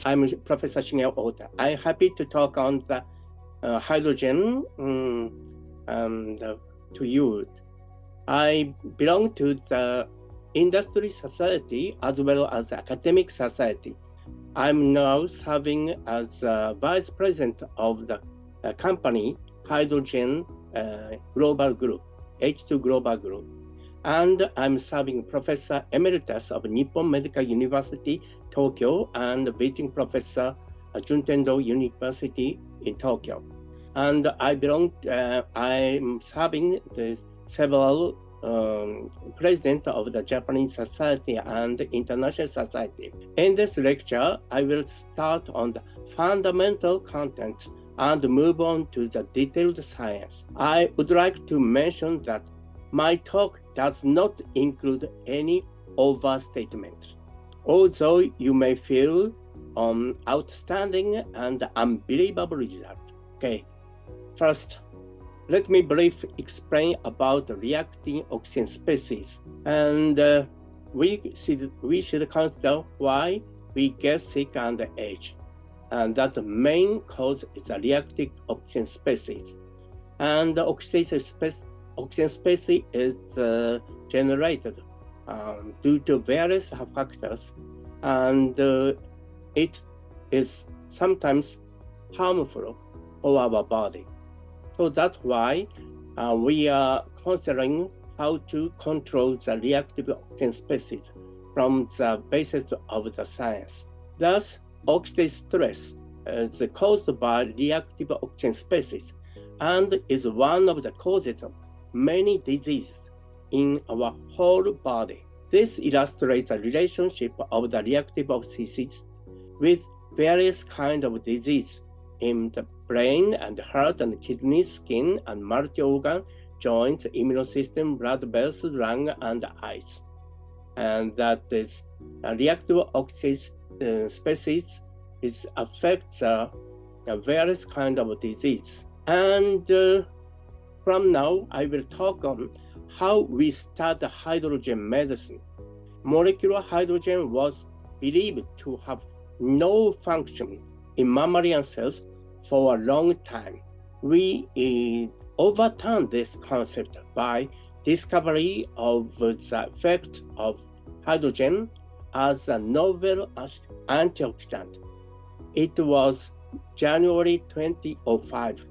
I'm Professor Shigeo Ohta. I'm happy to talk on the hydrogen to you. I belong to the industry society as well as academic society. I'm now serving as vice president of the company Hydrogen Global Group, H2 Global Group. And I'm serving Professor Emeritus of Nippon Medical University, Tokyo, and visiting Professor at Juntendo University in Tokyo. And I'm serving the several president of the Japanese Society and International Society. In this lecture, I will start on the fundamental content and move on to the detailed science. I would like to mention that my talk does not include any overstatement, although you may feel outstanding and unbelievable result. Okay, first, let me briefly explain about reacting oxygen species, and we should consider why we get sick and age, and that the main cause is a reactive oxygen species, and the oxygen species is generated due to various factors, and it is sometimes harmful for our body. So that's why we are considering how to control the reactive oxygen species from the basis of the science. Thus, oxidative stress is caused by reactive oxygen species and is one of the causes of many diseases in our whole body. This illustrates the relationship of the reactive oxygen with various kinds of disease in the brain and heart and kidney, skin and multi-organ, joints, immune system, blood vessels, lung, and eyes. And that is reactive oxygen species affects various kinds of disease. And from now, I will talk on how we start the hydrogen medicine. Molecular hydrogen was believed to have no function in mammalian cells for a long time. We overturned this concept by discovery of the effect of hydrogen as a novel antioxidant. It was January 2005,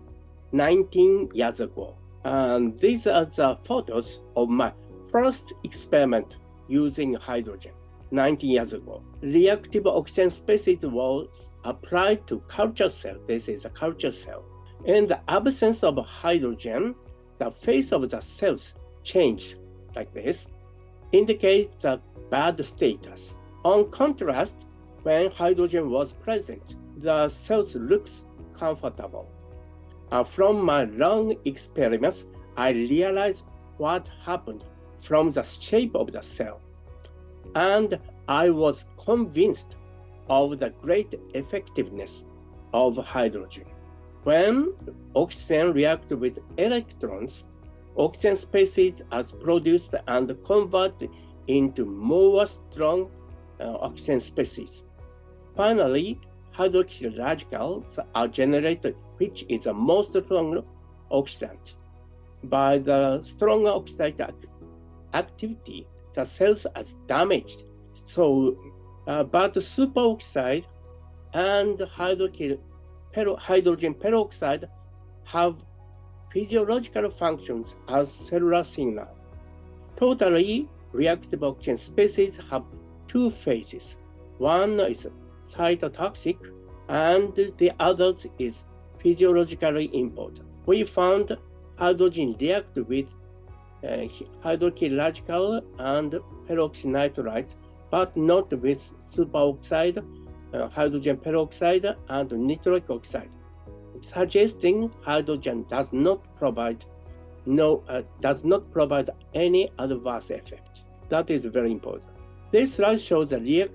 19 years ago. And these are the photos of my first experiment using hydrogen 19 years ago. Reactive oxygen species was applied to culture cell. This is a culture cell. In the absence of hydrogen, the face of the cells changed like this, indicates the bad status. On contrast, when hydrogen was present, the cells looks comfortable. From my lung experiments, I realized what happened from the shape of the cell. And I was convinced of the great effectiveness of hydrogen. When oxygen reacts with electrons, oxygen species are produced and converted into more strong oxygen species. Finally, hydroxyl radicals are generated, which is the most strong oxidant. By the stronger oxidant activity, the cells are damaged. So, but superoxide and hydrogen peroxide have physiological functions as cellular signal. Totally reactive oxygen species have two phases. One is cytotoxic, and the other is physiologically important. We found hydrogen react with hydroxyl radical and peroxynitrite, but not with superoxide, hydrogen peroxide, and nitric oxide, suggesting hydrogen does not provide any adverse effect. That is very important. This slide shows the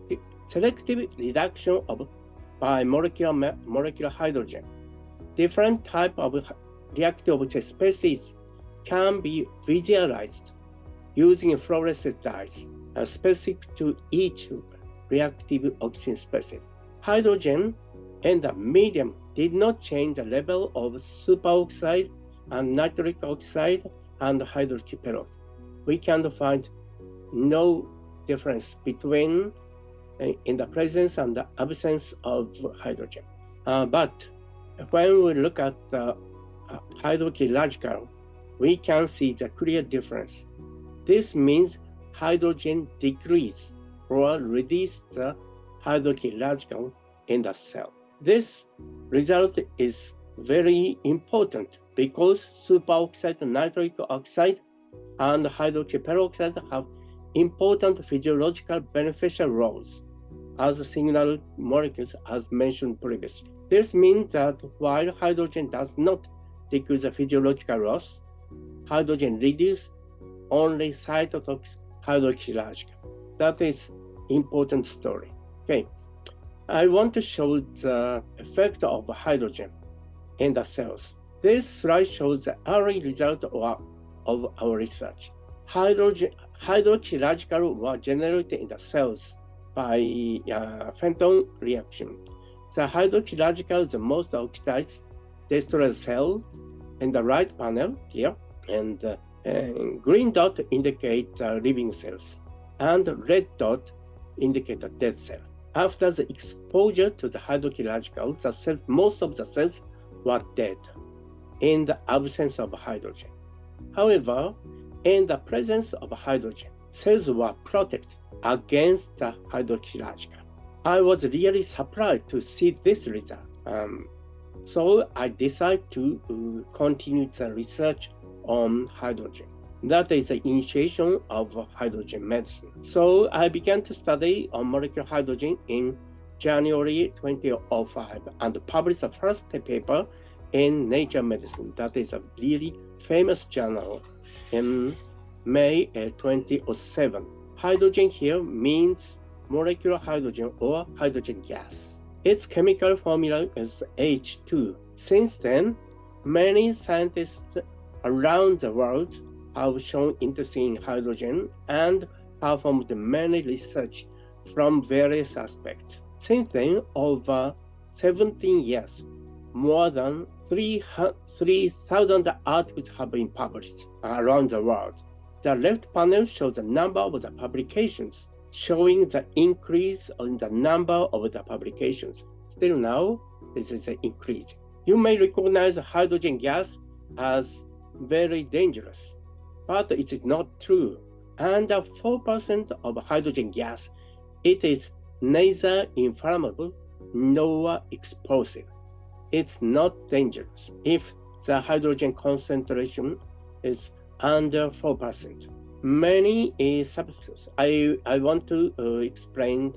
selective reduction of molecular hydrogen. Different type of reactive oxygen species can be visualized using fluorescent dyes specific to each reactive oxygen species. hydrogen in the medium did not change the level of superoxide and nitric oxide and hydrogen peroxide. We can find no difference between in the presence and the absence of hydrogen. But when we look at the hydrogeological, we can see the clear difference. This means hydrogen decrease or reduce the hydrogeological in the cell. This result is very important because superoxide, nitric oxide, and hydrogen peroxide have important physiological beneficial roles as signal molecules as mentioned previously. This means that while hydrogen does not decrease the physiological loss, hydrogen reduces only cytotoxic hydrogeological. That is important story. Okay, I want to show the effect of hydrogen in the cells. This slide shows the early result of our research. Hydrogeological were generated in the cells by Fenton reaction. The hydrogeological, the most oxidized, destroy the cell in the right panel here, and green dot indicate living cells, and red dot indicate the dead cell. After the exposure to the hydrogeological, the cells, most of the cells were dead in the absence of hydrogen. However, in the presence of hydrogen, cells were protected against the hydrogeological. I was really surprised to see this result. So I decided to continue the research on hydrogen. That is the initiation of hydrogen medicine. So I began to study on molecular hydrogen in January 2005 and published the first paper in Nature Medicine. That is a really famous journal in May 2007. Hydrogen here means molecular hydrogen or hydrogen gas. Its chemical formula is H2. Since then, many scientists around the world have shown interest in hydrogen and performed many research from various aspects. Since then, over 17 years, more than 3,000 articles have been published around the world. The left panel shows the number of the publications, showing the increase in the number of the publications. Still now, this is an increase. You may recognize hydrogen gas as very dangerous, but it is not true. Under 4% of hydrogen gas, it is neither inflammable nor explosive. It's not dangerous if the hydrogen concentration is under 4%. Many substances. I want to explain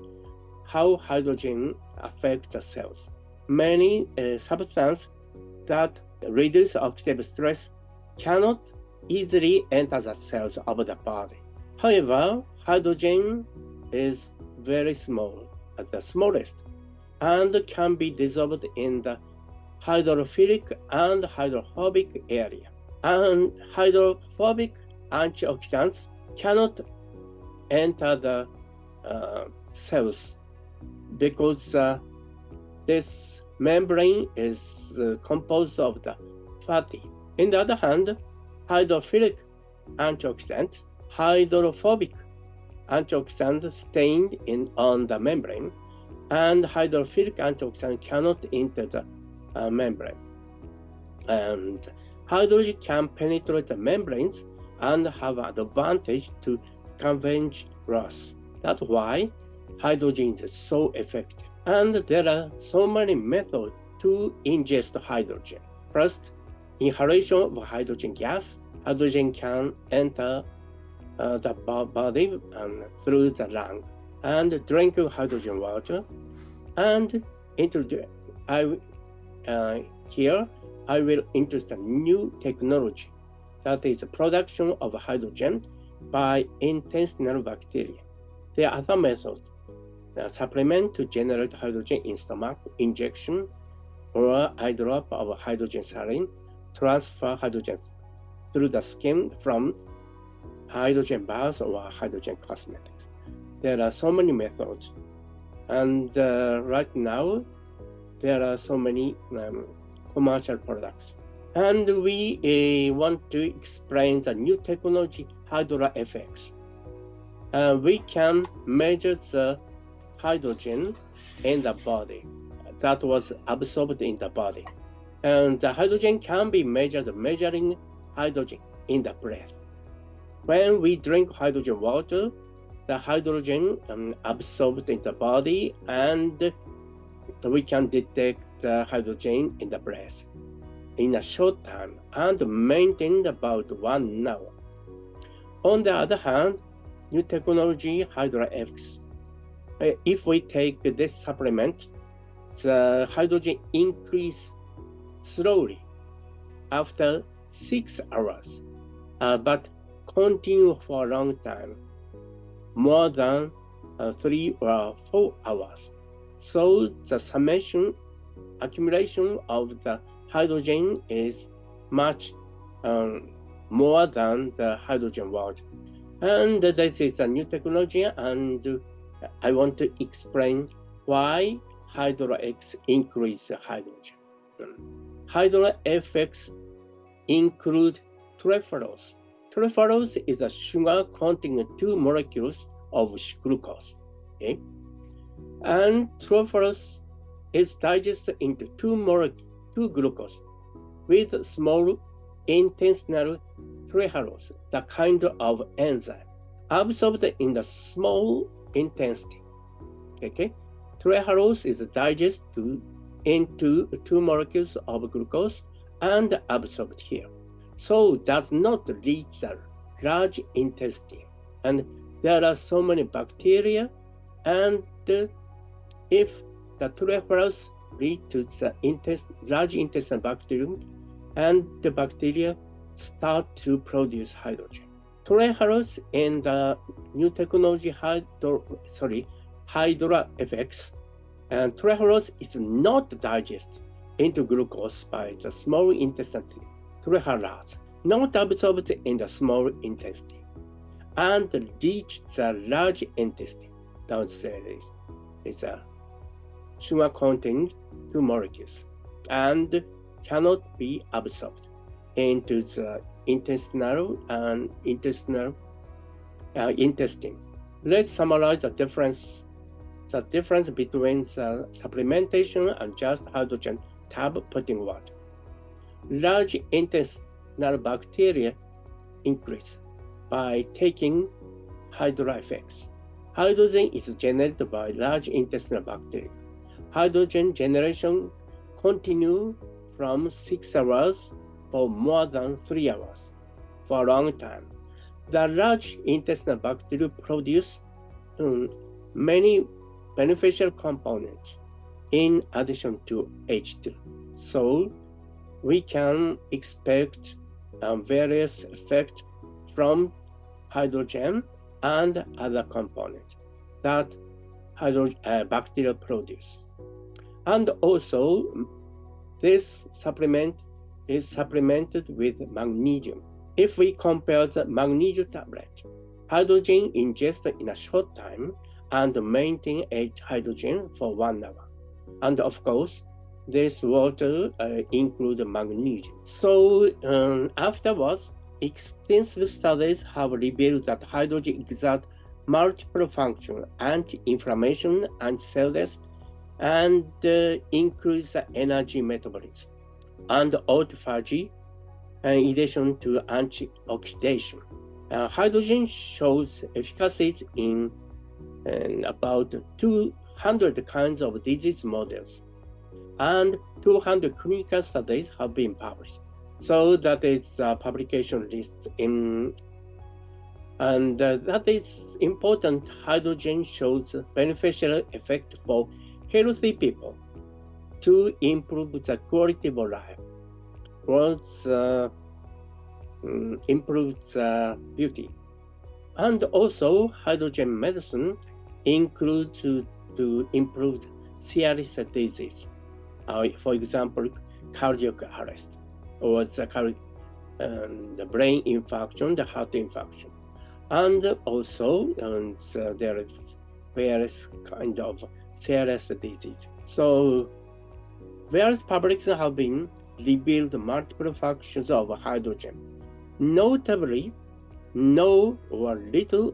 how hydrogen affects the cells. Many substances that reduce oxidative stress cannot easily enter the cells of the body. However, hydrogen is very small, at the smallest, and can be dissolved in the hydrophilic and hydrophobic area. And hydrophobic antioxidants cannot enter the cells because this membrane is composed of the fatty. On the other hand, hydrophilic antioxidant, hydrophobic antioxidant stained on the membrane, and hydrophilic antioxidant cannot enter the membrane. And hydrogen can penetrate the membranes and have an advantage to scavenge loss. That's why hydrogen is so effective. And there are so many methods to ingest hydrogen. First, inhalation of hydrogen gas. Hydrogen can enter the body through the lung, and drinking hydrogen water. And here I will introduce a new technology, that is the production of hydrogen by intestinal bacteria. There are other methods, supplement to generate hydrogen in stomach, injection, or eye drop of hydrogen saline, transfer hydrogen through the skin from hydrogen baths or hydrogen cosmetics. There are so many methods And right now, there are so many commercial products. And we want to explain the new technology, HydroFX. We can measure the hydrogen in the body that was absorbed in the body. And the hydrogen can be measured measuring hydrogen in the breath. When we drink hydrogen water, the hydrogen absorbed in the body, and we can detect the hydrogen in the breath in a short time and maintain about 1 hour. On the other hand, new technology HydroFX. If we take this supplement, the hydrogen increase slowly after 6 hours, but continue for a long time, more than 3 or 4 hours. So the summation accumulation of the hydrogen is much more than the hydrogen water. And this is a new technology, and I want to explain why HydroX increase hydrogen. HydroFX include trehalose. Trehalose is a sugar containing 2 molecules of glucose. Okay? And trehalose is digested into 2 glucose with small intestinal trehalose, the kind of enzyme, absorbed in the small intestine. Okay? Trehalose is digested into 2 molecules of glucose and absorbed here. So does not reach the large intestine. And there are so many bacteria, and if the trehalose lead to the large intestinal bacterium, and the bacteria start to produce hydrogen. Trehalose in the new technology HydroFX, and trehalose is not digested into glucose by the small intestine. Trehalase not absorbed in the small intestine and reach the large intestine. Downstairs is a sugar containing 2 molecules and cannot be absorbed into the intestinal intestine. Let's summarize the difference between the supplementation and just hydrogen tab put in water. Large intestinal bacteria increase by taking HydroFX. Hydrogen is generated by large intestinal bacteria. Hydrogen generation continues from 6 hours for more than 3 hours for a long time. The large intestinal bacteria produce many beneficial components in addition to H2. So we can expect various effects from hydrogen and other components that bacteria produce. And also, this supplement is supplemented with magnesium. If we compare the magnesium tablet, hydrogen ingested in a short time and maintain hydrogen for 1 hour. And of course, this water includes magnesium. So afterwards, extensive studies have revealed that hydrogen exerts multiple functions: anti-inflammation, anti-cell death, and increase the energy metabolism, and autophagy, in addition to antioxidation. Hydrogen shows efficacies in about 200 kinds of disease models, and 200 clinical studies have been published. So that is a publication list and that is important. Hydrogen shows beneficial effect for healthy people to improve the quality of life, improves beauty. And also, hydrogen medicine includes to improve serious disease. For example, cardiac arrest, or the brain infarction, the heart infarction. And also, there is various kind of CRS disease. So various publications have been revealed multiple functions of hydrogen. Notably, no or little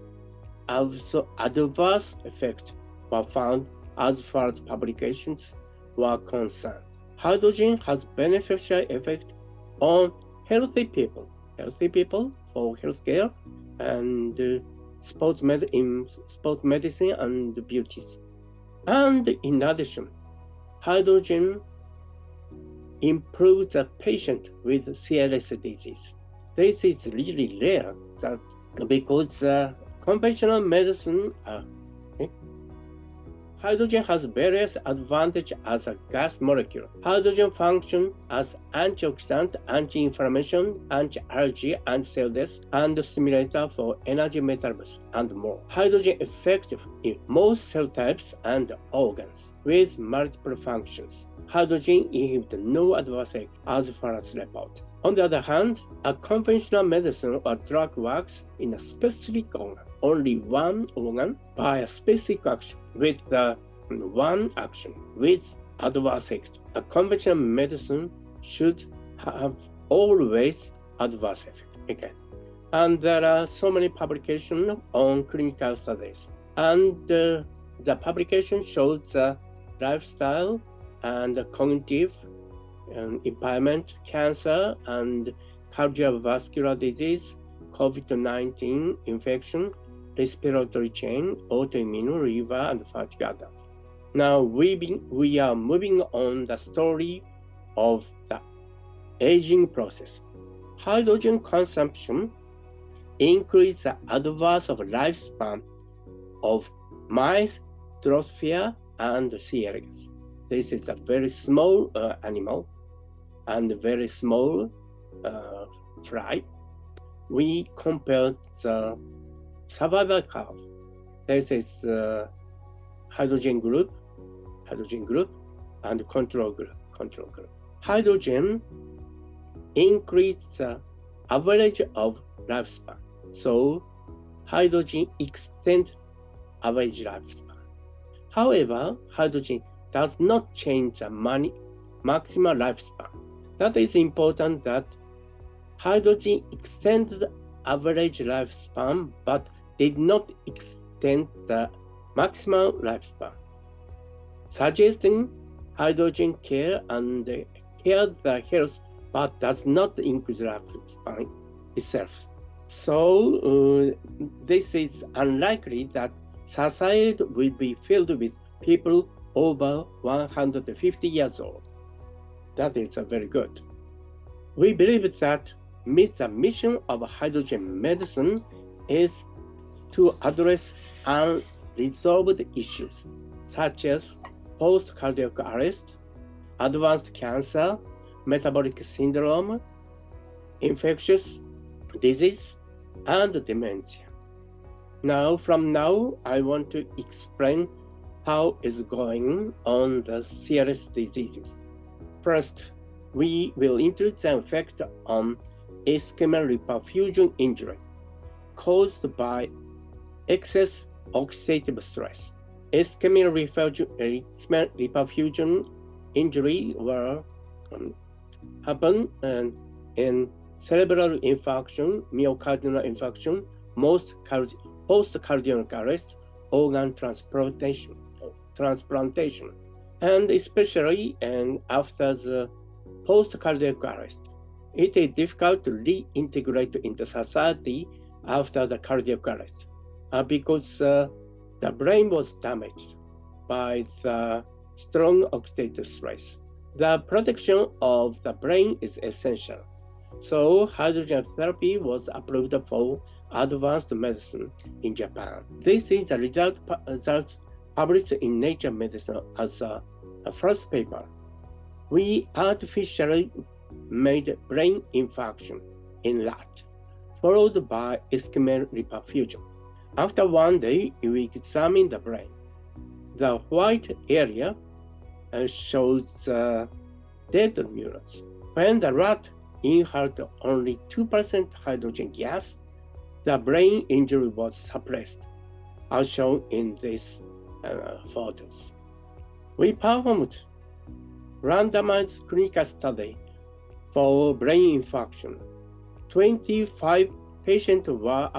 adverse effects were found as far as publications were concerned. Hydrogen has beneficial effect on healthy people for healthcare and sports medicine and beauty. And in addition, hydrogen improves a patient with CRS disease. This is really rare because conventional medicine, hydrogen has various advantages as a gas molecule. Hydrogen functions as antioxidant, anti-inflammation, anti-allergy, anti-cell death, and stimulator for energy metabolism, and more. Hydrogen is effective in most cell types and organs with multiple functions. Hydrogen inhibits no adverse effects as far as reported. On the other hand, a conventional medicine or drug works in a specific organ, only one organ, by a specific action with one action with adverse effects. A conventional medicine should have always adverse effects. Okay. And there are so many publications on clinical studies. And the publication shows the lifestyle and cognitive impairment, cancer, and cardiovascular disease, COVID-19 infection, respiratory chain, autoimmune, liver, and fatty acid. Now we are moving on the story of the aging process. Hydrogen consumption increases the adverse of lifespan of mice, Drosophila, and C. elegans. This is a very small animal and very small fly. We compared the survival curve. This is hydrogen group, and control group. Hydrogen increases the average of lifespan. So hydrogen extends average lifespan. However, hydrogen does not change the maximal lifespan. That is important that hydrogen extends the average lifespan but did not extend the maximal lifespan, suggesting hydrogen care the health but does not increase lifespan itself. So this is unlikely that society will be filled with people over 150 years old. That is very good. We believe that the mission of hydrogen medicine is to address unresolved issues such as post-cardiac arrest, advanced cancer, metabolic syndrome, infectious disease, and dementia. From now, I want to explain how it's going on the CRS diseases. First, we will introduce the effect on ischemic reperfusion injury caused by excess oxidative stress. Ischemic reperfusion injury will happen in cerebral infarction, myocardial infarction, post-cardiac arrest, organ transplantation, and especially after the post-cardiac arrest. It is difficult to reintegrate into society after the cardiac arrest because the brain was damaged by the strong oxidative stress. The protection of the brain is essential. So hydrogen therapy was approved for advanced medicine in Japan. This is a result published in Nature Medicine as a first paper. We artificially made brain infarction in rat, followed by ischemic reperfusion. After 1 day, we examined the brain. The white area shows dead neurons. When the rat inhaled only 2% hydrogen gas, the brain injury was suppressed, as shown in these photos. We performed randomized clinical study for brain infarction. 25 patients were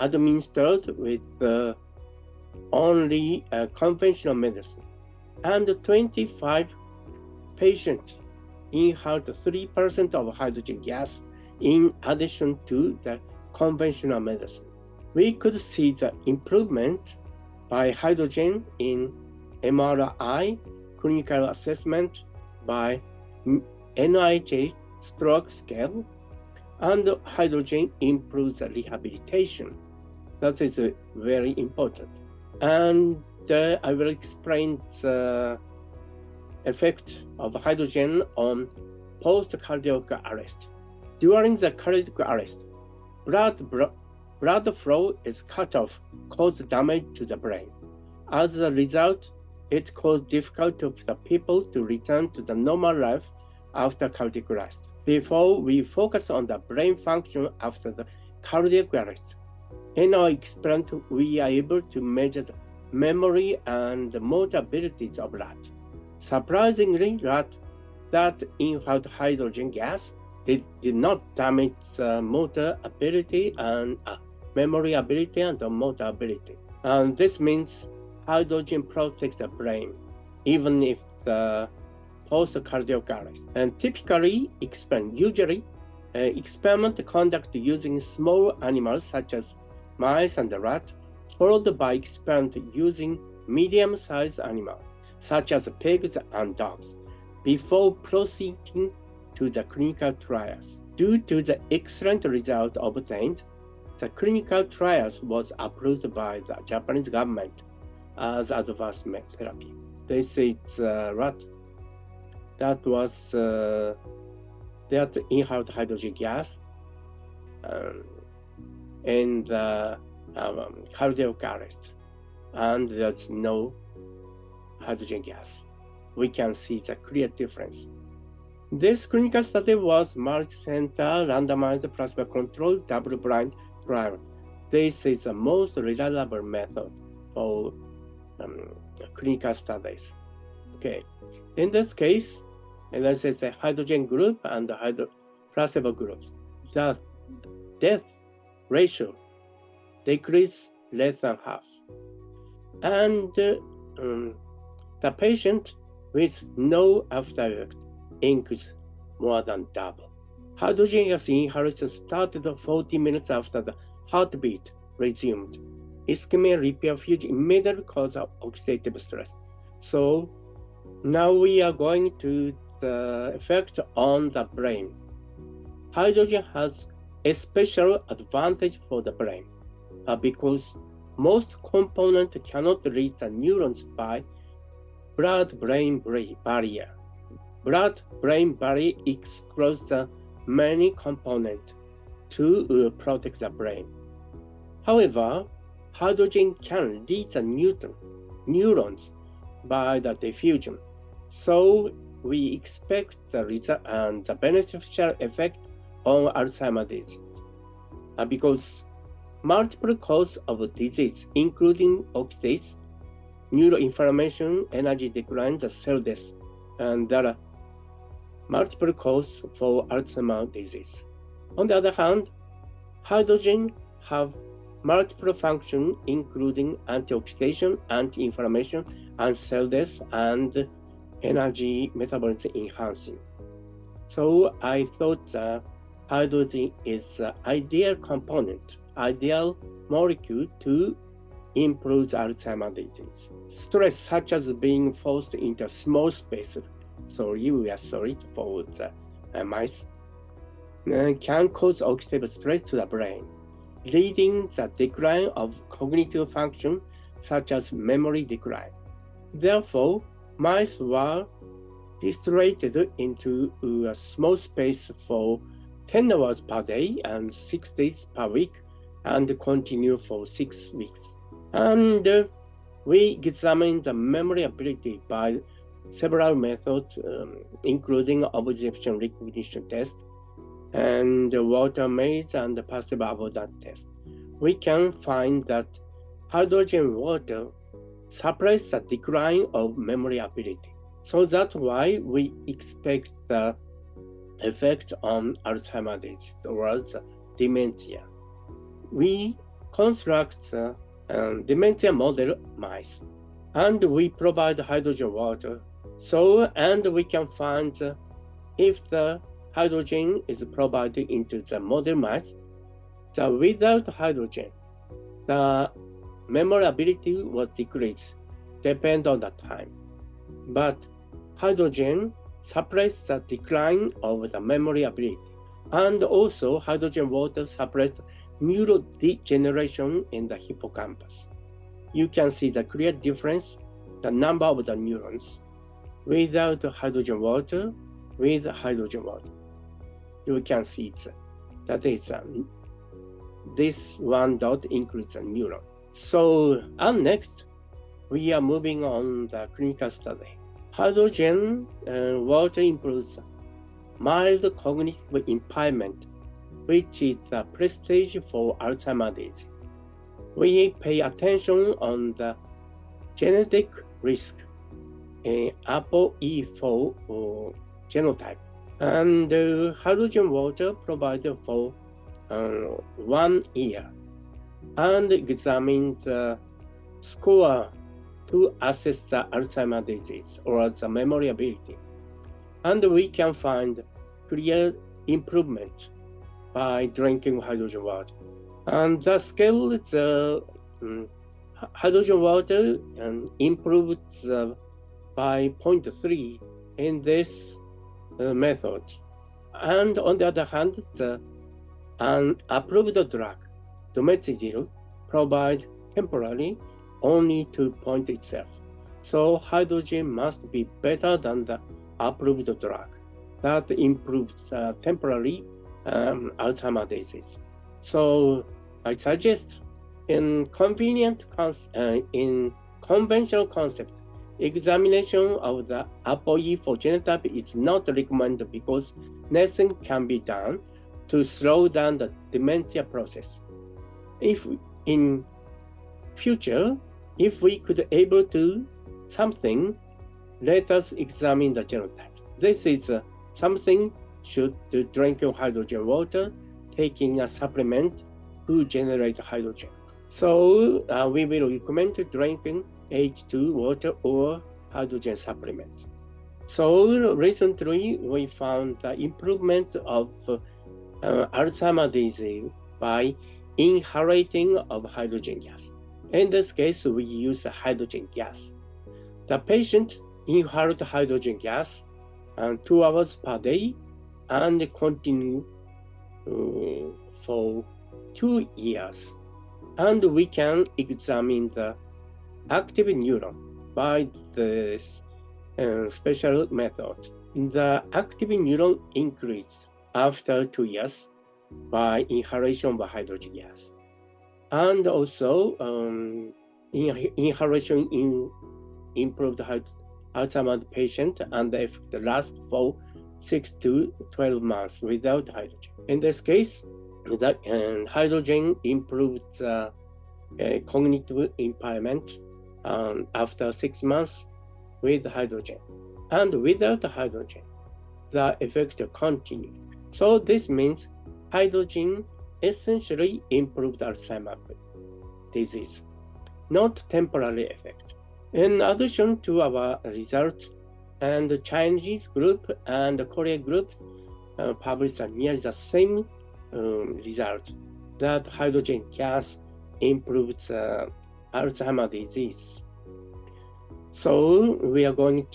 administered with only conventional medicine, and 25 patients inhaled 3% of hydrogen gas in addition to the conventional medicine. We could see the improvement by hydrogen in MRI clinical assessment by NIH stroke scale, and hydrogen improves the rehabilitation. That is very important. And I will explain the effect of hydrogen on post-cardiac arrest. During the cardiac arrest, blood flow is cut off, causes damage to the brain. As a result, it causes difficulty for the people to return to the normal life after cardiac arrest. Before we focus on the brain function after the cardiac arrest, in our experiment, we are able to measure the memory and motor abilities of rat. Surprisingly, rat that inhaled hydrogen gas did not damage the motor ability and memory ability and the motor ability. And this means hydrogen protects the brain, even if the post-cardiac arrest. And usually, experiment conducted using small animals such as mice and rat, followed by experiment using medium-sized animals such as pigs and dogs, before proceeding to the clinical trials. Due to the excellent result obtained, the clinical trials was approved by the Japanese government as advanced therapy. This is rat that was that inhaled hydrogen gas in the cardiac arrest, and there's no hydrogen gas. We can see the clear difference. This clinical study was multi-center, randomized, placebo-controlled, double-blind trial. This is the most reliable method for clinical studies. Okay, in this case, this is a hydrogen group and the placebo group. The death ratio decreased less than half, and the patient with no after effect increased more than double. Hydrogen gas inhalation started 40 minutes after the heartbeat resumed. Ischemia repair fusion immediately caused oxidative stress. So now we are going to the effect on the brain. Hydrogen has a special advantage for the brain because most components cannot reach the neurons by blood-brain barrier. Blood-brain barrier excludes the many components to protect the brain. However, hydrogen can reach the neurons by the diffusion. So we expect the result and the beneficial effect on Alzheimer's disease because multiple causes of disease, including oxidation, neuroinflammation, energy decline, the cell death, and there are multiple causes for Alzheimer's disease. On the other hand, hydrogen have multiple functions, including antioxidation, anti-inflammation, and cell death, and energy metabolism enhancing. So I thought hydrogen is the ideal component, ideal molecule to improve Alzheimer's disease. Stress, such as being forced into a small space, we are sorry for the mice, can cause oxidative stress to the brain, leading the decline of cognitive function, such as memory decline. Therefore, mice were distributed into a small space for 10 hours per day and 6 days per week, and continue for 6 weeks. And we examined the memory ability by several methods, including observation recognition test, and water maze and the passive avoidance test. We can find that hydrogen water suppress the decline of memory ability. So that's why we expect the effect on Alzheimer's disease or dementia. We construct the dementia model mice, and we provide hydrogen water. And we can find if the hydrogen is provided into the model mice, without hydrogen, the memory ability was decreased, depend on the time. But hydrogen suppressed the decline of the memory ability. And also hydrogen water suppressed neurodegeneration in the hippocampus. You can see the clear difference, the number of the neurons without hydrogen water, with hydrogen water. You can see that is this one dot includes a neuron. So, and next, we are moving on the clinical study. Hydrogen water improves mild cognitive impairment, which is the prestige for Alzheimer's disease. We pay attention on the genetic risk in ApoE4 genotype, and hydrogen water provided for 1 year, and examine the score to assess the Alzheimer's disease or the memory ability. And we can find clear improvement by drinking hydrogen water. And the scale, the hydrogen water improved by 0.3 in this method. And on the other hand, an approved drug, domethacin, provides temporarily only 2 points itself. So hydrogen must be better than the approved drug that improves temporary Alzheimer's disease. So I suggest in conventional concept, examination of the ApoE4 genotype is not recommended because nothing can be done to slow down the dementia process. If in future, if we could able to something, let us examine the genotype. This is something should drink hydrogen water, taking a supplement to generate hydrogen. So we will recommend drinking H2 water or hydrogen supplement. So recently we found the improvement of Alzheimer's disease by inhalating of hydrogen gas. In this case, we use hydrogen gas. The patient inhaled hydrogen gas 2 hours per day and continue for 2 years. And we can examine the active neuron by this special method. The active neuron increased after 2 years by inhalation of hydrogen gas. And also inhalation improved Alzheimer's patient, and the effect lasts for 6 to 12 months without hydrogen. In this case, that hydrogen improved cognitive impairment after 6 months with hydrogen. And without hydrogen, the effect continued. So this means hydrogen essentially improved Alzheimer's disease, not temporary effect. In addition to our results, and the Chinese group and the Korean group published nearly the same result, that hydrogen gas improves Alzheimer's disease. So we are moving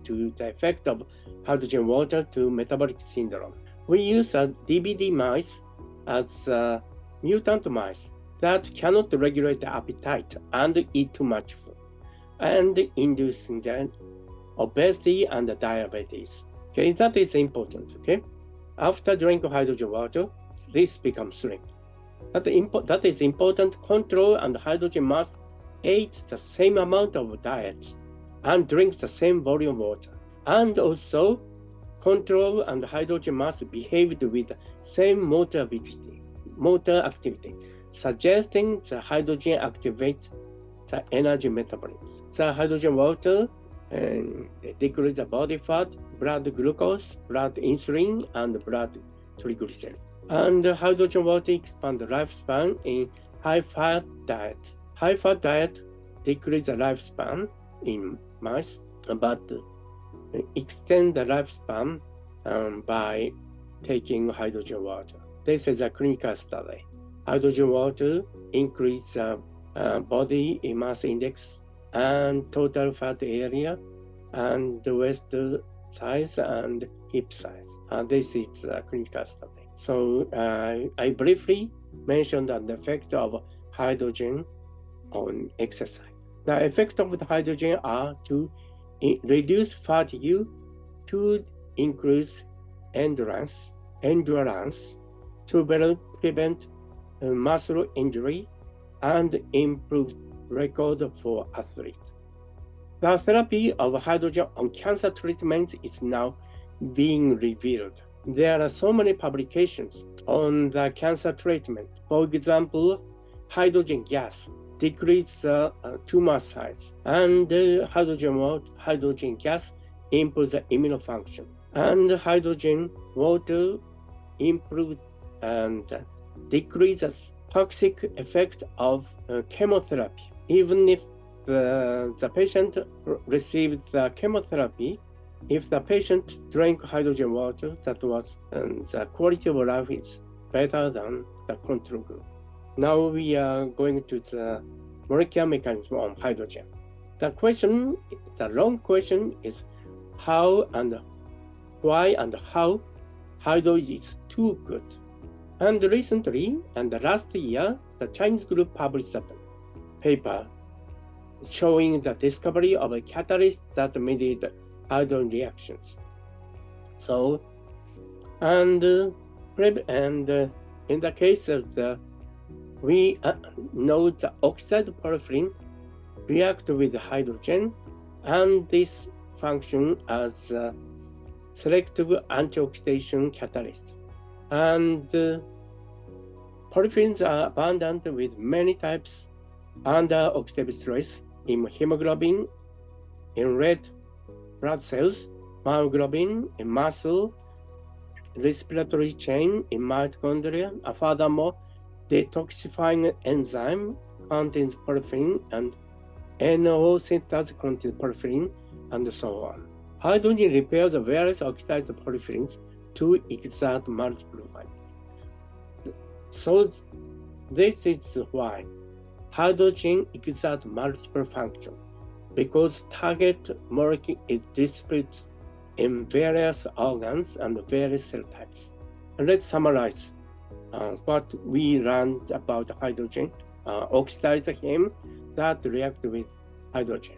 to the effect of hydrogen water to metabolic syndrome. We use a DVD mice as mutant mice that cannot regulate the appetite and eat too much food, and inducing the obesity and the diabetes. Okay, that is important. Okay, after drinking hydrogen water, this becomes slim. That is important. Control and hydrogen must eat the same amount of diet and drink the same volume of water, and also control and hydrogen must behave with the same motor activity, suggesting the hydrogen activate the energy metabolism. The hydrogen water decrease the body fat, blood glucose, blood insulin, and blood triglyceride. And hydrogen water expand the lifespan in high-fat diet. High-fat diet decrease the lifespan in mice, but extend the lifespan by taking hydrogen water. This is a clinical study. Hydrogen water increase body mass index and total fat area and the waist size and hip size. This is a clinical study. So I briefly mentioned the effect of hydrogen on exercise. The effect of the hydrogen are to reduce fatigue, to increase endurance, to prevent muscle injury, and improve record for athletes. The therapy of hydrogen on cancer treatment is now being revealed. There are so many publications on the cancer treatment. For example, hydrogen gas decrease tumor size, and hydrogen gas improves the immune function, and hydrogen water improves and decreases toxic effect of chemotherapy. Even if the patient receives the chemotherapy, if the patient drank hydrogen water, that was the quality of life is better than the control group. Now we are going to the molecular mechanism of hydrogen. The long question is how and why and how hydrogen is too good. And recently, and last year, the Chinese group published a paper showing the discovery of a catalyst that mediates hydrogen reactions. So, and in the case of we know the oxide porphyrin react with hydrogen, and this function as a selective antioxidation catalyst. And porphyrins are abundant with many types under oxidative stress in hemoglobin, in red blood cells, myoglobin, in muscle, respiratory chain, in mitochondria. Furthermore, detoxifying enzyme contains porphyrin, and NO synthase contains porphyrin, and so on. Hydrogen repairs various oxidized porphyrins to exert multiple functions. So this is why hydrogen exerts multiple functions, because target molecule is distributed in various organs and various cell types. And let's summarize what we learned about hydrogen, oxidized heme that react with hydrogen.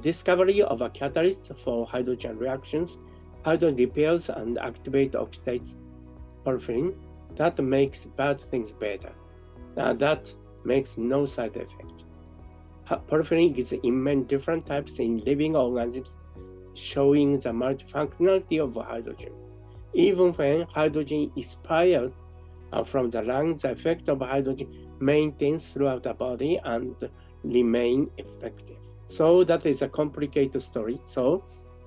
Discovery of a catalyst for hydrogen reactions. Hydrogen repairs and activates oxidized porphyrin that makes bad things better. That makes no side effect. Porphyrin is in many different types in living organisms, showing the multifunctionality of hydrogen. Even when hydrogen expires from the lungs, the effect of hydrogen maintains throughout the body and remain effective. So that is a complicated story. So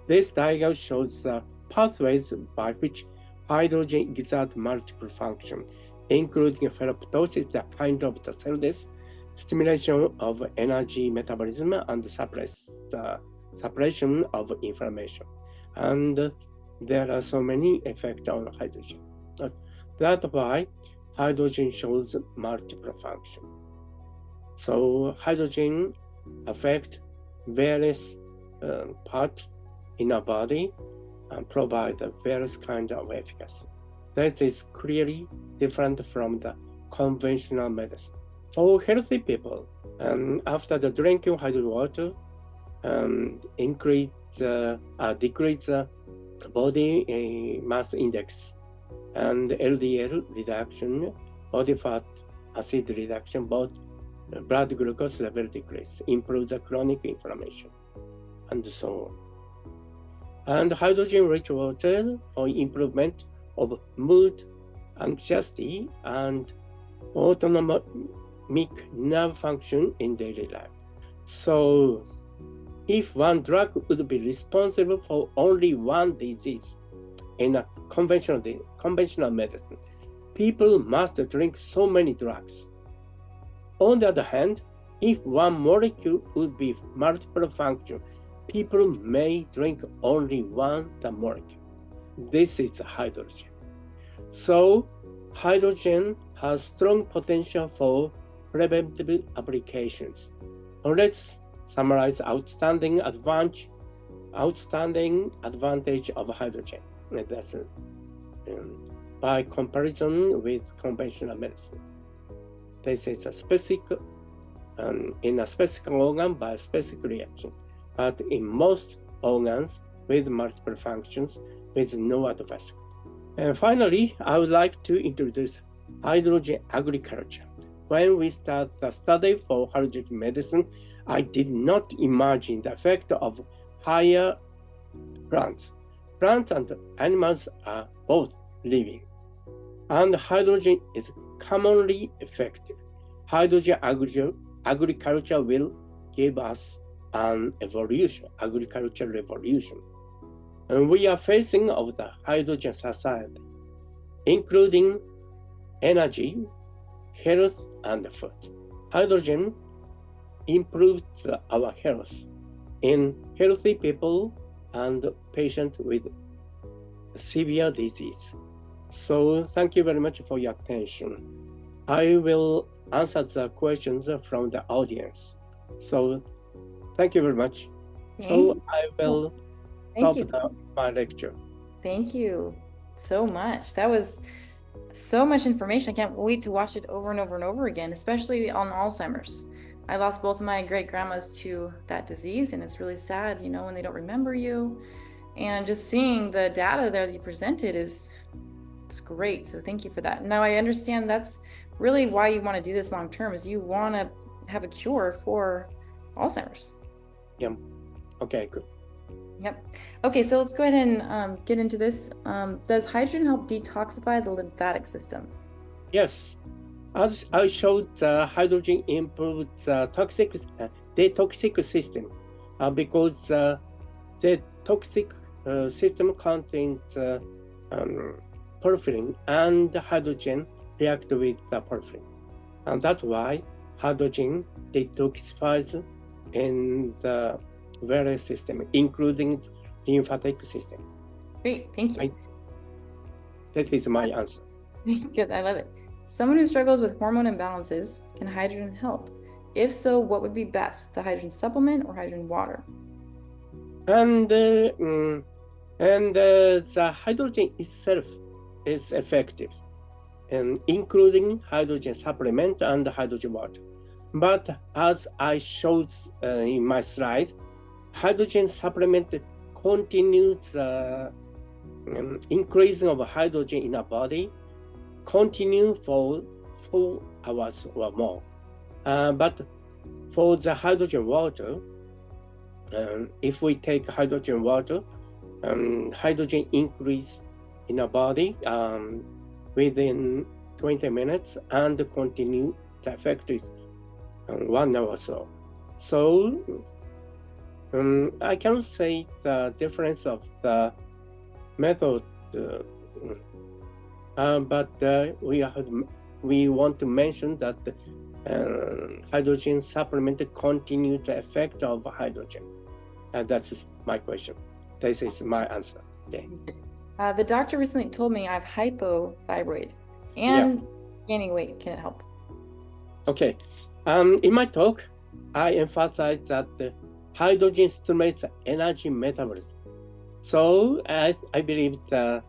this diagram shows the pathways by which hydrogen exerts multiple functions, including ferroptosis, the kind of the cell death, stimulation of energy metabolism, and suppression of inflammation. And there are so many effects on hydrogen. That's why hydrogen shows multiple functions. So hydrogen affects various parts in our body and provide various kinds of efficacy. That is clearly different from the conventional medicine. For healthy people, after the drinking hydrogen water, decrease the body mass index and LDL reduction, body fat acid reduction, both blood glucose level decrease, improve the chronic inflammation, and so on. And hydrogen-rich water for improvement of mood, anxiety, and autonomic mimic nerve function in daily life. So if one drug would be responsible for only one disease in a conventional medicine, people must drink so many drugs. On the other hand, if one molecule would be multiple function, people may drink only one the molecule. This is hydrogen. So hydrogen has strong potential for preventive applications. Let's summarize outstanding advantage of hydrogen. That's by comparison with conventional medicine. This is a specific in a specific organ by a specific reaction, but in most organs with multiple functions with no adverse. And finally, I would like to introduce hydrogen agriculture. When we start the study for hydrogen medicine, I did not imagine the effect of higher plants. Plants and animals are both living, and hydrogen is commonly effective. Hydrogen agriculture will give us an agricultural revolution. And we are facing of the hydrogen society, including energy, health, and food. Hydrogen improves our health in healthy people and patients with severe disease. So thank you very much for your attention. I will answer the questions from the audience. So thank you very much. So I will stop my lecture. Thank you so much. That was so much information. I can't wait to watch it over and over and over again, especially on Alzheimer's. I lost both of my great grandmas to that disease, and it's really sad, you know, when they don't remember you. And just seeing the data there that you presented it's great. So thank you for that. Now I understand that's really why you want to do this long term, is you want to have a cure for Alzheimer's. Yeah. Okay, good. Yep. Okay, so let's go ahead and get into this. Does hydrogen help detoxify the lymphatic system? Yes. As I showed, hydrogen improves detoxic system because the toxic system contains porphyrin, and hydrogen react with the porphyrin. And that's why hydrogen detoxifies in the various systems, including lymphatic system. Great, thank you. That is my answer. Good, I love it. Someone who struggles with hormone imbalances, can hydrogen help? If so, what would be best, the hydrogen supplement or hydrogen water? And the hydrogen itself is effective, including hydrogen supplement and hydrogen water. But as I showed in my slide, hydrogen supplement continues increasing of hydrogen in our body, continue for 4 hours or more. But for the hydrogen water, if we take hydrogen water, hydrogen increase in our body within 20 minutes and continue, the effect is 1 hour or so. So I can say the difference of the method, but we want to mention that hydrogen supplement continue the effect of hydrogen. And that's my question. This is my answer. Okay. The doctor recently told me I have hypothyroid and gaining weight. Can it help? Okay. In my talk, I emphasize that hydrogen stimulates energy metabolism. So I believe that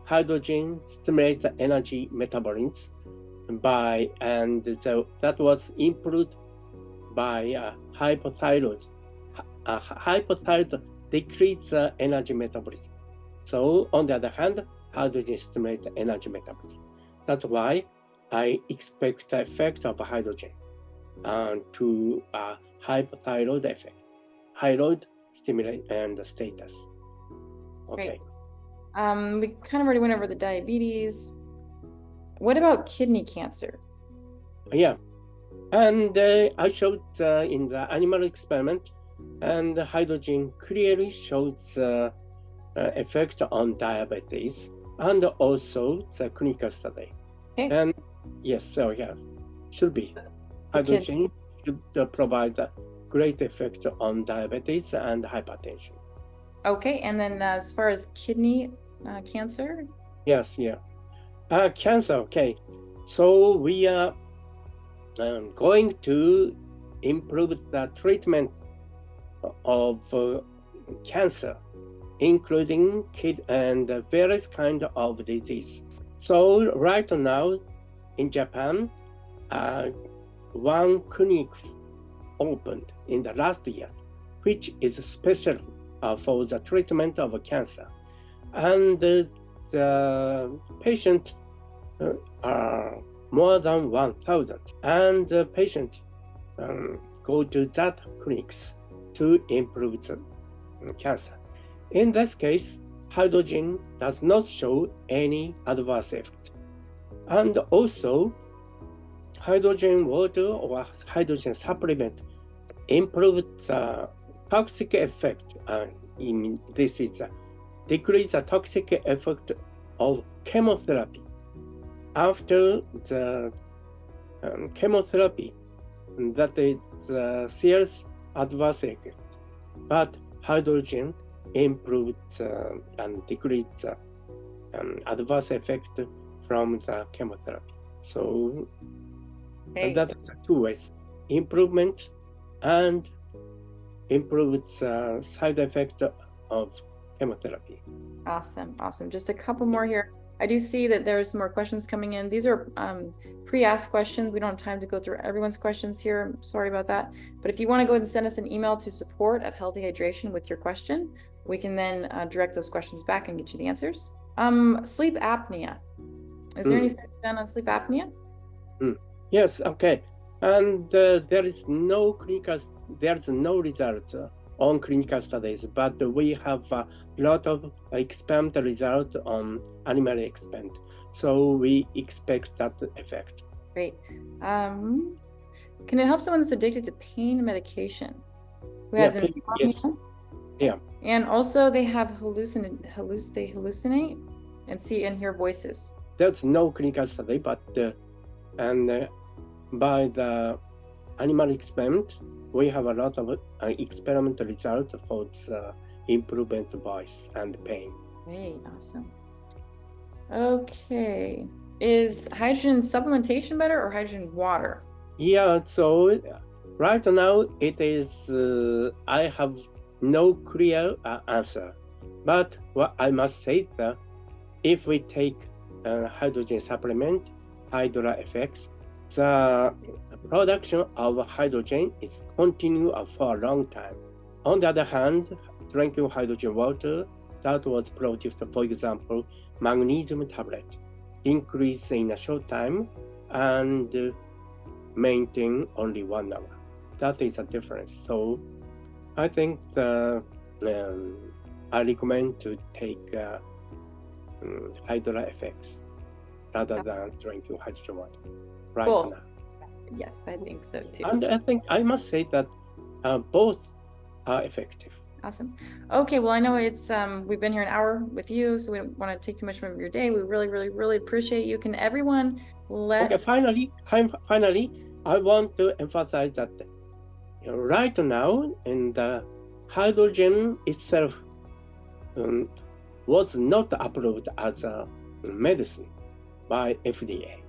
hydrogen stimulates energy metabolism that was improved by hypothyroid. Hypothyroid decreases energy metabolism. So on the other hand, hydrogen stimulates energy metabolism. That's why I expect the effect of hydrogen to hypothyroid effect, thyroid stimulate and status. Okay. Great. We kind of already went over the diabetes. What about kidney cancer? Yeah. And I showed in the animal experiment, and the hydrogen clearly shows effect on diabetes and also the clinical study. Okay. And yes, so yeah, should be. Hydrogen should provide a great effect on diabetes and hypertension. Okay, and then as far as kidney cancer? Yes, yeah. Cancer, okay. So we are going to improve the treatment of cancer, including kidney and various kind of disease. So right now in Japan, one clinic opened in the last year, which is special for the treatment of cancer. And the patient are more than 1,000. And the patient go to that clinics to improve the cancer. In this case, hydrogen does not show any adverse effect. And also, hydrogen water or hydrogen supplement improve the toxic effect. This is decrease the toxic effect of chemotherapy. After the chemotherapy, that is a serious adverse effect. But hydrogen improves and decreases the adverse effect from the chemotherapy. So that is two ways: improvement and improves side effect of chemotherapy. Awesome, awesome. Just a couple more here. I do see that there's more questions coming in. These are pre-asked questions. We don't have time to go through everyone's questions here. I'm sorry about that. But if you want to go ahead and send us an email to support@Healthy Hydration with your question, we can then direct those questions back and get you the answers. Sleep apnea. Is there any studies done on sleep apnea? Yes, okay. And there's no result on clinical studies, but we have a lot of experimental results on animal experiment. So we expect that effect. Great. Can it help someone that's addicted to pain medication? Who has insomnia? Yes. Yeah. And also they have they hallucinate and see and hear voices. There's no clinical study, but by the animal experiment, we have a lot of experimental results for the improvement voice and pain. Great, awesome. Okay, is hydrogen supplementation better or hydrogen water? Yeah, so right now it is, I have no clear answer, but what I must say that if we take hydrogen supplement, hydra effects, the production of hydrogen is continue for a long time. On the other hand, drinking hydrogen water that was produced, for example, magnesium tablet, increase in a short time and maintain only 1 hour. That is a difference. So I think I recommend to take hydra effects rather than drinking hydrogen water right now. Yes, I think so too. And I think I must say that both are effective. Awesome. Okay, well, I know it's we've been here an hour with you, so we don't want to take too much of your day. We really appreciate you. Can everyone Okay, finally, I want to emphasize that right now, in the hydrogen itself was not approved as a medicine by FDA.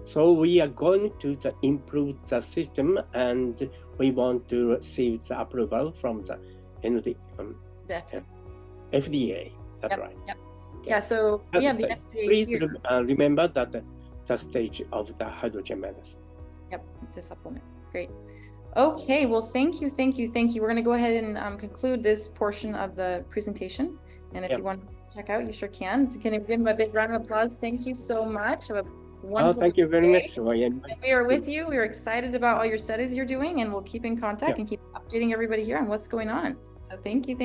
So we are going to improve the system, and we want to receive the approval from the FDA. That's right. Yep. Okay. Yeah. So we have the FDA. Please remember that the stage of the hydrogen medicine. Yep, it's a supplement. Great. Okay. Well, thank you. We're going to go ahead and conclude this portion of the presentation. And if you want to check out, you sure can. Can you give him a big round of applause? Thank you so much. Thank you very much. We are with you. We are excited about all your studies you're doing, and we'll keep in contact and keep updating everybody here on what's going on. So thank you.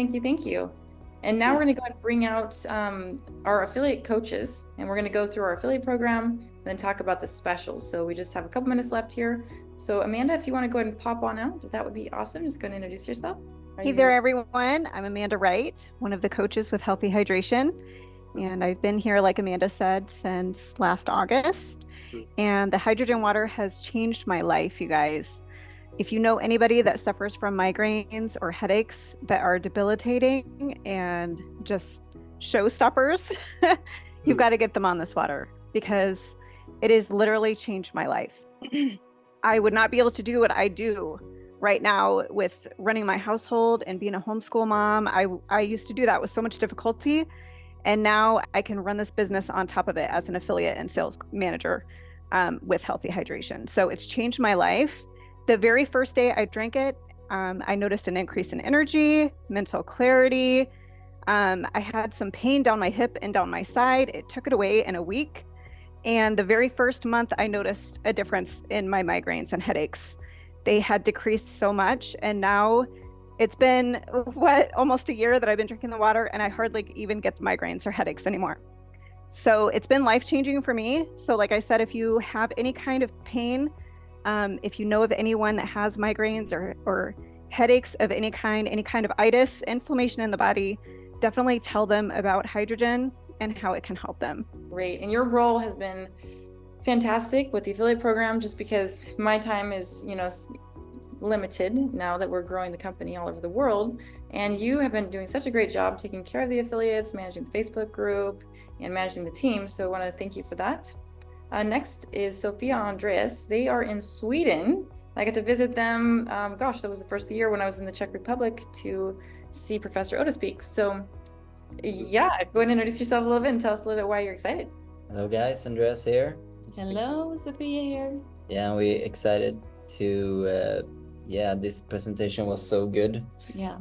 And now we're going to go and bring out our affiliate coaches, and we're going to go through our affiliate program and then talk about the specials. So we just have a couple minutes left here. So Amanda, if you want to go ahead and pop on out, that would be awesome. Just go and introduce yourself. Hey there, everyone. I'm Amanda Wright, one of the coaches with Healthy Hydration. And I've been here, like Amanda said, since last August. And the hydrogen water has changed my life, you guys. If you know anybody that suffers from migraines or headaches that are debilitating and just showstoppers, you've got to get them on this water because it has literally changed my life. I would not be able to do what I do right now with running my household and being a homeschool mom. I used to do that with so much difficulty. And now I can run this business on top of it as an affiliate and sales manager with Healthy Hydration. So it's changed my life. The very first day I drank it, I noticed an increase in energy, mental clarity. I had some pain down my hip and down my side. It took it away in a week. And the very first month, I noticed a difference in my migraines and headaches. They had decreased so much. And now it's been, almost a year that I've been drinking the water, and I hardly even get the migraines or headaches anymore. So it's been life-changing for me. So like I said, if you have any kind of pain, if you know of anyone that has migraines or headaches of any kind of itis, inflammation in the body, definitely tell them about hydrogen and how it can help them. Great. And your role has been fantastic with the affiliate program, just because my time is, limited now that we're growing the company all over the world. And you have been doing such a great job taking care of the affiliates, managing the Facebook group, and managing the team. So I want to thank you for that. Next is Sophia and Andreas. They are in Sweden. I got to visit them. Gosh, that was the first year when I was in the Czech Republic to see Professor Ohta speak. So yeah, go ahead and introduce yourself a little bit and tell us a little bit why you're excited. Hello guys, Andreas here. Hello, Sophia here. Yeah, we're excited to, this presentation was so good. Yeah.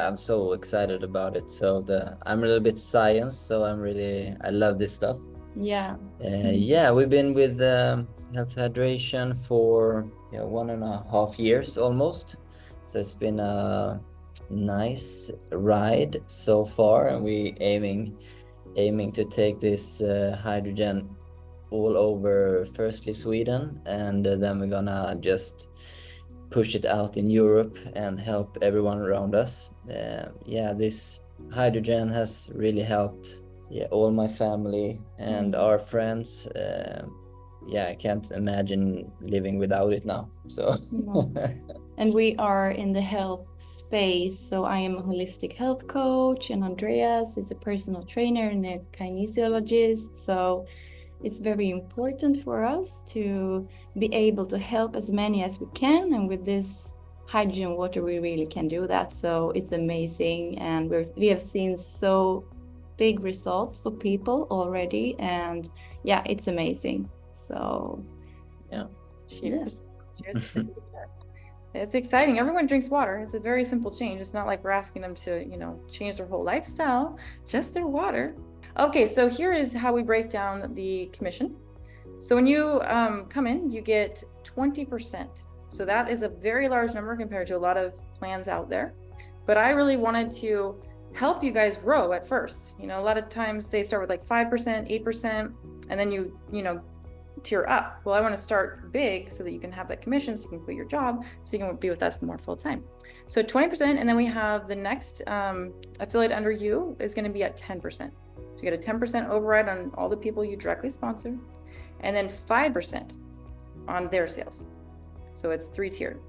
I'm so excited about it. So I'm a little bit science, so I love this stuff. Yeah. We've been with Health Hydration for 1.5 years almost. So it's been a nice ride so far, and we aiming to take this hydrogen all over, firstly Sweden, and then we're gonna just push it out in Europe and help everyone around us. This hydrogen has really helped all my family and our friends. I can't imagine living without it now. So and we are in the health space. So I am a holistic health coach, and Andreas is a personal trainer and a kinesiologist. So it's very important for us to be able to help as many as we can. And with this hydrogen water, we really can do that. So it's amazing. And we have seen so big results for people already. And yeah, it's amazing. So yeah. Cheers. Cheers. It's exciting. Everyone drinks water. It's a very simple change. It's not like we're asking them to, change their whole lifestyle, just their water. Okay, so here is how we break down the commission. So when you come in, you get 20%. So that is a very large number compared to a lot of plans out there. But I really wanted to help you guys grow at first. A lot of times they start with like 5%, 8%, and then you tier up. Well, I want to start big so that you can have that commission, so you can quit your job, so you can be with us more full time. So 20%, and then we have the next affiliate under you is going to be at 10%. So you get a 10% override on all the people you directly sponsor, and then 5% on their sales. So it's 3-tiered.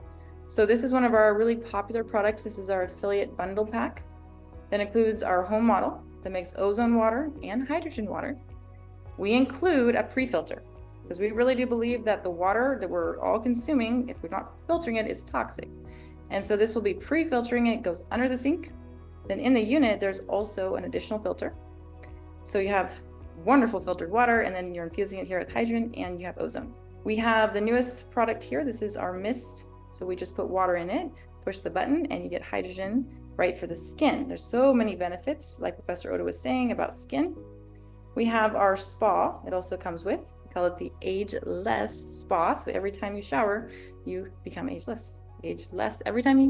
So this is one of our really popular products. This is our affiliate bundle pack that includes our home model that makes ozone water and hydrogen water. We include a pre-filter, because we really do believe that the water that we're all consuming, if we're not filtering it, is toxic. And so this will be pre-filtering it, goes under the sink. Then in the unit, there's also an additional filter. So you have wonderful filtered water, and then you're infusing it here with hydrogen, and you have ozone. We have the newest product here. This is our mist. So we just put water in it, push the button, and you get hydrogen right for the skin. There's so many benefits, like Professor Ohta was saying about skin. We have our spa. It also comes with. Call it the ageless spa. So every time you shower, you become ageless. Ageless every time you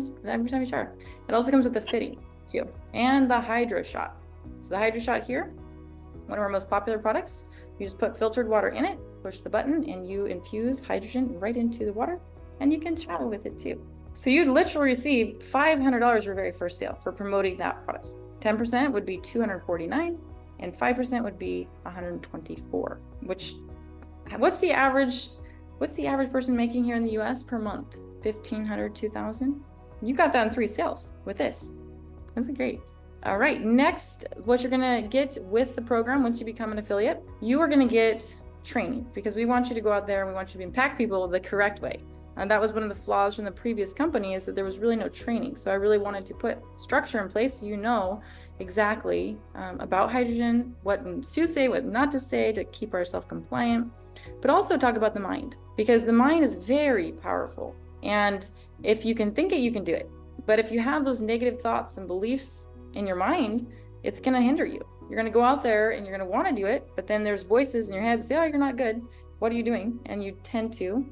shower. It also comes with the fitting. too. And the Hydro Shot. So the Hydro Shot here, one of our most popular products. You just put filtered water in it, push the button, and you infuse hydrogen right into the water, and you can travel with it too. So you'd literally receive $500 your very first sale for promoting that product. 10% would be $249, and 5% would be $124. Which, what's the average person making here in the US per month? $1,500, $2,000? You got that in 3 sales with this. That's great. All right, next, what you're gonna get with the program once you become an affiliate, you are gonna get training, because we want you to go out there and we want you to impact people the correct way. And that was one of the flaws from the previous company, is that there was really no training. So I really wanted to put structure in place so you know exactly about hydrogen, what to say, what not to say, to keep ourselves compliant, but also talk about the mind, because the mind is very powerful. And if you can think it, you can do it. But if you have those negative thoughts and beliefs in your mind, it's going to hinder you. You're going to go out there and you're going to want to do it, but then there's voices in your head that say, oh, you're not good. What are you doing? And you tend to,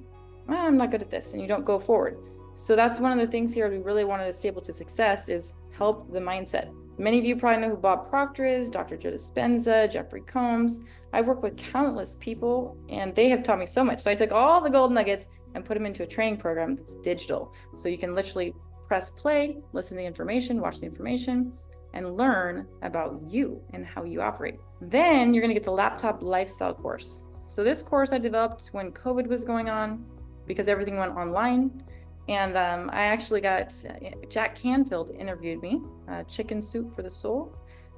oh, I'm not good at this, and you don't go forward. So that's one of the things here we really wanted to Stable to Success, is help the mindset. Many of you probably know who Bob Proctor is, Dr. Joe Dispenza, Jeffrey Combs. I've worked with countless people and they have taught me so much. So I took all the gold nuggets and put them into a training program that's digital. So you can literally press play, listen to the information, watch the information, and learn about you and how you operate. Then you're going to get the laptop lifestyle course. So this course I developed when COVID was going on, because everything went online. And I actually got Jack Canfield interviewed me, Chicken Soup for the Soul.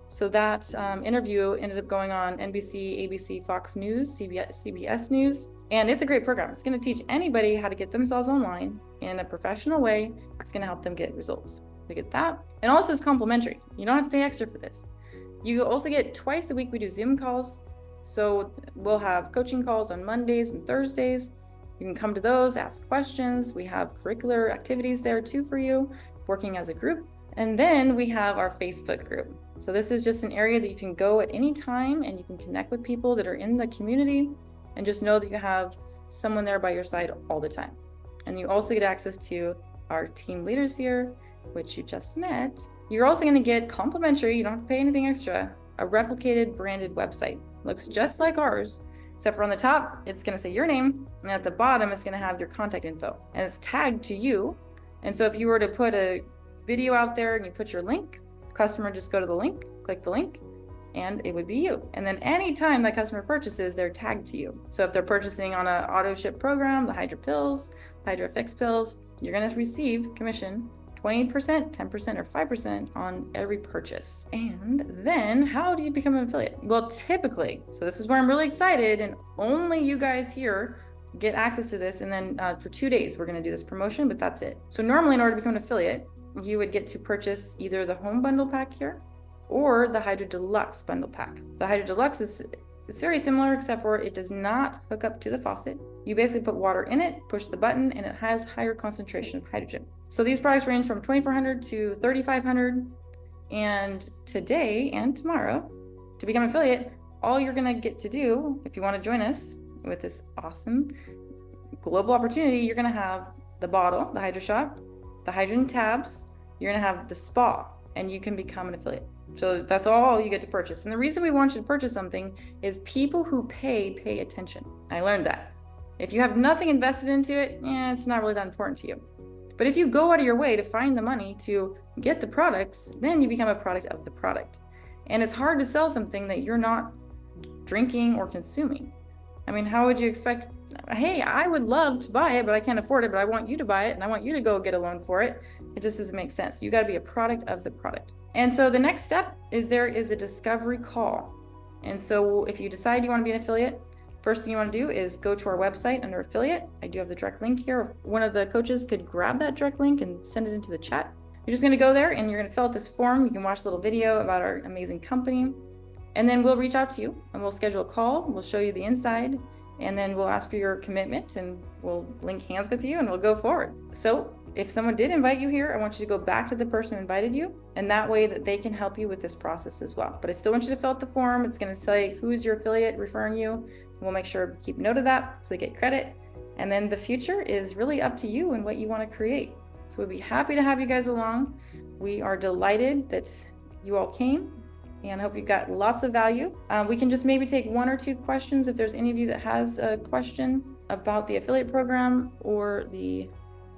So that interview ended up going on NBC, ABC, Fox News, CBS News. And it's a great program. It's going to teach anybody how to get themselves online in a professional way. It's going to help them get results. You get that. And also it's complimentary. You don't have to pay extra for this. You also get twice a week, we do Zoom calls. So we'll have coaching calls on Mondays and Thursdays. You can come to those, ask questions. We have curricular activities there too for you, working as a group. And then we have our Facebook group. So this is just an area that you can go at any time and you can connect with people that are in the community, and just know that you have someone there by your side all the time. And you also get access to our team leaders here, which you just met. You're also going to get complimentary, you don't have to pay anything extra, a replicated branded website. Looks just like ours, except for on the top, it's going to say your name, and at the bottom, it's going to have your contact info, and it's tagged to you. And so if you were to put a video out there and you put your link, the customer just go to the link, click the link, and it would be you. And then anytime that customer purchases, they're tagged to you. So if they're purchasing on an auto ship program, the Hydro Pills, Hydro Fix Pills, you're going to receive commission 20%, 10%, or 5% on every purchase. And then how do you become an affiliate? Well, typically, so this is where I'm really excited, and only you guys here get access to this. And then for 2 days, we're going to do this promotion, but that's it. So normally in order to become an affiliate, you would get to purchase either the home bundle pack here or the Hydro Deluxe bundle pack. The Hydro Deluxe is very similar, except for it does not hook up to the faucet. You basically put water in it, push the button, and it has higher concentration of hydrogen. So these products range from $2,400 to $3,500. And today and tomorrow, to become an affiliate, all you're gonna get to do, if you wanna join us with this awesome global opportunity, you're gonna have the bottle, the Hydro Shot, the hydrogen tabs, you're gonna have the spa, and you can become an affiliate. So that's all you get to purchase. And the reason we want you to purchase something is people who pay attention. I learned that. If you have nothing invested into it, it's not really that important to you. But if you go out of your way to find the money to get the products, then you become a product of the product. And it's hard to sell something that you're not drinking or consuming. I mean, how would you expect, hey, I would love to buy it, but I can't afford it, but I want you to buy it and I want you to go get a loan for it. It just doesn't make sense. You got to be a product of the product. And so the next step is there is a discovery call. And so if you decide you want to be an affiliate, first thing you want to do is go to our website under affiliate. I do have the direct link here. One of the coaches could grab that direct link and send it into the chat. You're just going to go there and you're going to fill out this form. You can watch a little video about our amazing company. And then we'll reach out to you and we'll schedule a call. We'll show you the inside, and then we'll ask for your commitment and we'll link hands with you and we'll go forward. So if someone did invite you here, I want you to go back to the person who invited you, and that way that they can help you with this process as well. But I still want you to fill out the form. It's going to say who's your affiliate referring you. We'll make sure to keep note of that so they get credit. And then the future is really up to you and what you want to create. So we'd be happy to have you guys along. we are delighted that you all came, and I hope you got lots of value. We can just maybe take 1 or 2 questions if there's any of you that has a question about the affiliate program or the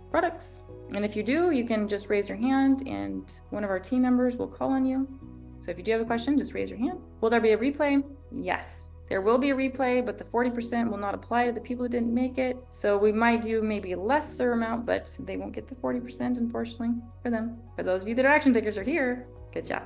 products. And if you do, you can just raise your hand and one of our team members will call on you. So if you do have a question, just raise your hand. Will there be a replay? Yes, there will be a replay, but the 40% will not apply to the people who didn't make it. So we might do maybe a lesser amount, but they won't get the 40%, unfortunately, for them. For those of you that are action takers are here, good job.